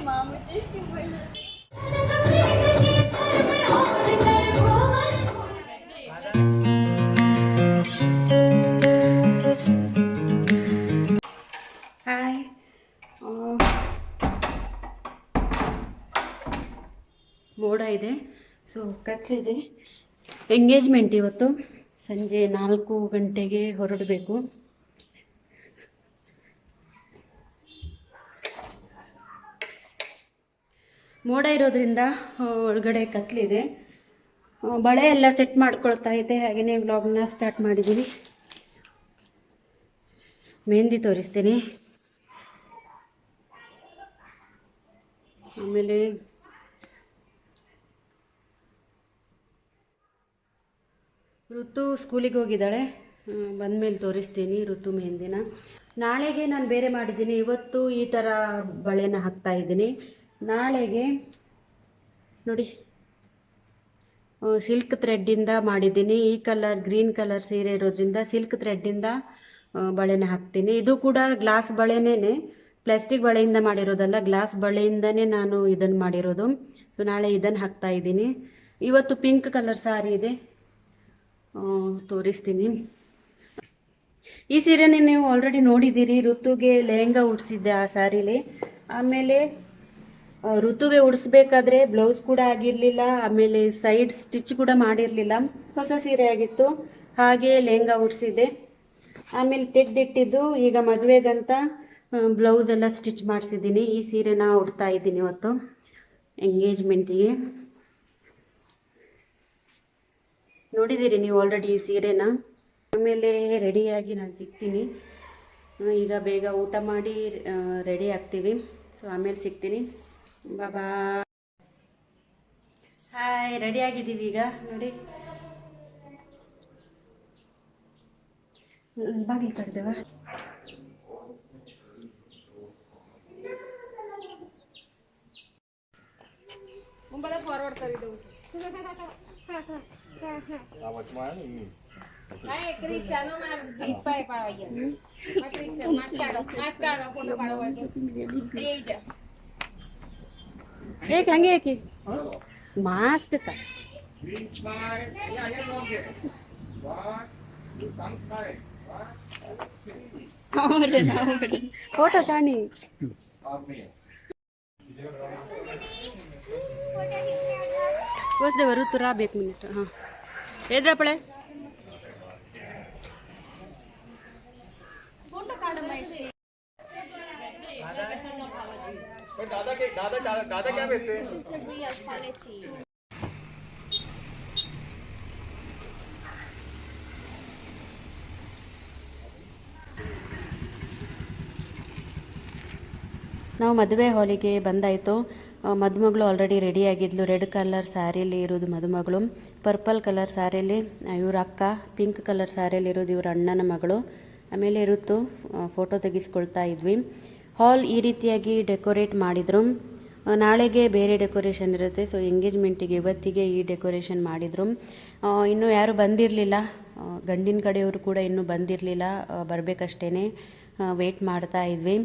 Hi, ಮೋಡ ಇದೆ, so ಕತ್ಲಿದೆ. Engagement ಇವತ್ತು ಸಂಜೆ 4 ಗಂಟೆಗೆ ಹೊರಡಬೇಕು. ಮೋಡ ಇರೋದ್ರಿಂದ ಒಳಗಡೆ ಕತ್ಲಿದೆ. ಬಳೆ ಎಲ್ಲ ಸೆಟ್ ಮಾಡ್ಕೊಳ್ತಾ ಇದ್ದೆ, ಹಾಗೆಯೇ ವ್ಲಾಗ್ನ ಸ್ಟಾರ್ಟ್ ಮಾಡಿದ್ದೀನಿ. ಮೆಹಂದಿ ತೋರಿಸ್ತೀನಿ. ಆಮೇಲೆ ಋತು ಸ್ಕೂಲಿಗೆ ಹೋಗಿದ್ದಾಳೆ, ಬಂದಮೇಲೆ ತೋರಿಸ್ತೀನಿ ಋತು ಮೆಹಂದಿನ. ನಾಳೆಗೆ ನಾನು ಬೇರೆ ಮಾಡಿದ್ದೀನಿ. ಇವತ್ತು ಈ ಥರ ಬಳೆನ ಹಾಕ್ತಾ ಇದ್ದೀನಿ. ನಾಳೆಗೆ ನೋಡಿ ಸಿಲ್ಕ್ ಥ್ರೆಡ್ಡಿಂದ ಮಾಡಿದ್ದೀನಿ. ಈ ಕಲರ್ ಗ್ರೀನ್ ಕಲರ್ ಸೀರೆ ಇರೋದ್ರಿಂದ ಸಿಲ್ಕ್ ಥ್ರೆಡ್ಡಿಂದ ಬಳೆನ ಹಾಕ್ತೀನಿ. ಇದು ಕೂಡ ಗ್ಲಾಸ್ ಬಳೆನೇ, ಪ್ಲಾಸ್ಟಿಕ್ ಬಳೆಯಿಂದ ಮಾಡಿರೋದಲ್ಲ, ಗ್ಲಾಸ್ ಬಳೆಯಿಂದನೇ ನಾನು ಇದನ್ನು ಮಾಡಿರೋದು. ಸೊ ನಾಳೆ ಇದನ್ನು ಹಾಕ್ತಾ ಇದ್ದೀನಿ. ಇವತ್ತು ಪಿಂಕ್ ಕಲರ್ ಸಾರಿ ಇದೆ, ತೋರಿಸ್ತೀನಿ. ಈ ಸೀರೆನೇ ನೀವು ಆಲ್ರೆಡಿ ನೋಡಿದ್ದೀರಿ. ಋತುಗೆ ಲೆಹಂಗಾ ಉಡಿಸಿದ್ದೆ ಆ ಸ್ಯಾರಿಲಿ. ಆಮೇಲೆ ಋತುಗೆ ಉಡಿಸ್ಬೇಕಾದ್ರೆ ಬ್ಲೌಸ್ ಕೂಡ ಆಗಿರಲಿಲ್ಲ, ಆಮೇಲೆ ಸೈಡ್ ಸ್ಟಿಚ್ ಕೂಡ ಮಾಡಿರಲಿಲ್ಲ, ಹೊಸ ಸೀರೆ ಆಗಿತ್ತು. ಹಾಗೆ ಲೆಹಂಗಾ ಉಡಿಸಿದ್ದೆ. ಆಮೇಲೆ ತೆಗೆದಿಟ್ಟಿದ್ದು ಈಗ ಮದುವೆಗಂತ ಬ್ಲೌಸ್ ಎಲ್ಲ ಸ್ಟಿಚ್ ಮಾಡಿಸಿದ್ದೀನಿ. ಈ ಸೀರೆನ ಉಡ್ತಾ ಇದ್ದೀನಿ ಇವತ್ತು ಎಂಗೇಜ್ಮೆಂಟಿಗೆ. ನೋಡಿದ್ದೀರಿ ನೀವು ಆಲ್ರೆಡಿ ಈ ಸೀರೆನ. ಆಮೇಲೆ ರೆಡಿಯಾಗಿ ನಾನು ಸಿಗ್ತೀನಿ. ಈಗ ಬೇಗ ಊಟ ಮಾಡಿ ರೆಡಿ ಆಗ್ತೀವಿ. ಸೊ ಆಮೇಲೆ ಸಿಗ್ತೀನಿ. ಬಾಬಾ. ಹಾಯ್, ರೆಡಿ ಆಗಿದ್ದೀವಿ ಈಗ. ನೋಡಿ ಬಾಗಿಲು ಕಟ್ದೇವ. ಮುಂಬೈ ಫಾರ್ವರ್ಡ್ ಕರಿದೆವು. एक हंगे की मास्क का फोटो कानी बस देवर तुरा 1 मिनिट. हाँ एद्रा पड़े दादा क्या बेचते हैं? ನಾವು ಮದುವೆ ಹಾಲಿಗೆ ಬಂದಾಯಿತು. ಮದುಮಗಳು ಆಲ್ರೆಡಿ ರೆಡಿ ಆಗಿದ್ಲು. ರೆಡ್ ಕಲರ್ ಸ್ಯಾರಿಯಲ್ಲಿ ಇರೋದು ಮದುಮಗಳು, ಪರ್ಪಲ್ ಕಲರ್ ಸ್ಯಾರಿಯಲ್ಲಿ ಇವ್ರ ಅಕ್ಕ, ಪಿಂಕ್ ಕಲರ್ ಸ್ಯಾರಿಯಲ್ಲಿ ಇರೋದು ಇವ್ರ ಅಣ್ಣನ ಮಗಳು. ಆಮೇಲೆ ಋತು ಫೋಟೋ ತೆಗೆಸ್ಕೊಳ್ತಾ ಇದ್ವಿ. ಹಾಲ್ ಈ ರೀತಿಯಾಗಿ ಡೆಕೋರೇಟ್ ಮಾಡಿದರು. ನಾಳೆಗೆ ಬೇರೆ ಡೆಕೋರೇಷನ್ ಇರುತ್ತೆ. ಸೊ ಎಂಗೇಜ್ಮೆಂಟಿಗೆ ಇವತ್ತಿಗೆ ಈ ಡೆಕೋರೇಷನ್ ಮಾಡಿದರು. ಇನ್ನೂ ಯಾರೂ ಬಂದಿರಲಿಲ್ಲ, ಗಂಡಿನ ಕಡೆಯವರು ಕೂಡ ಇನ್ನೂ ಬಂದಿರಲಿಲ್ಲ, ಬರಬೇಕಷ್ಟೇ, ವೇಟ್ ಮಾಡ್ತಾ ಇದ್ವಿ.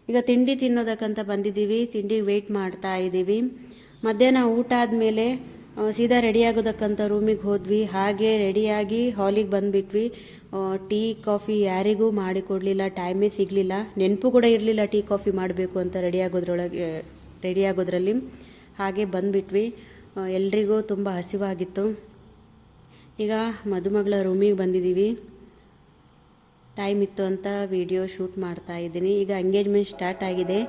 ಈಗ ತಿಂಡಿ ತಿನ್ನೋದಕ್ಕಂತ ಬಂದಿದ್ದೀವಿ. ತಿಂಡಿಗೆ ವೆಯ್ಟ್ ಮಾಡ್ತಾ ಇದ್ದೀವಿ. ಮಧ್ಯಾಹ್ನ ಊಟ ಆದಮೇಲೆ ಸೀದಾ ರೆಡಿ ಆಗೋದಕ್ಕಂತ ರೂಮಿಗೆ ಹೋದ್ವಿ. ಹಾಗೆ ರೆಡಿಯಾಗಿ ಹಾಲಿಗೆ ಬಂದುಬಿಟ್ವಿ. ಟೀ ಕಾಫಿ ಯಾರಿಗೂ ಮಾಡಿಕೊಡಲಿಲ್ಲ, ಟೈಮೇ ಸಿಗಲಿಲ್ಲ. ನೆನಪು ಕೂಡ ಇರಲಿಲ್ಲ ಟೀ ಕಾಫಿ ಮಾಡಬೇಕು ಅಂತ ರೆಡಿ ಆಗೋದ್ರಲ್ಲಿ. ಹಾಗೆ ಬಂದುಬಿಟ್ವಿ. ಎಲ್ರಿಗೂ ತುಂಬ ಹಸಿವಾಗಿತ್ತು. ಈಗ ಮದುಮಗಳ ರೂಮಿಗೆ ಬಂದಿದ್ದೀವಿ. ಟೈಮ್ ಇತ್ತು ಅಂತ ವಿಡಿಯೋ ಶೂಟ್ ಮಾಡ್ತಾ ಇದ್ದೀನಿ. ಈಗ ಎಂಗೇಜ್ಮೆಂಟ್ ಸ್ಟಾರ್ಟ್ ಆಗಿದೆ.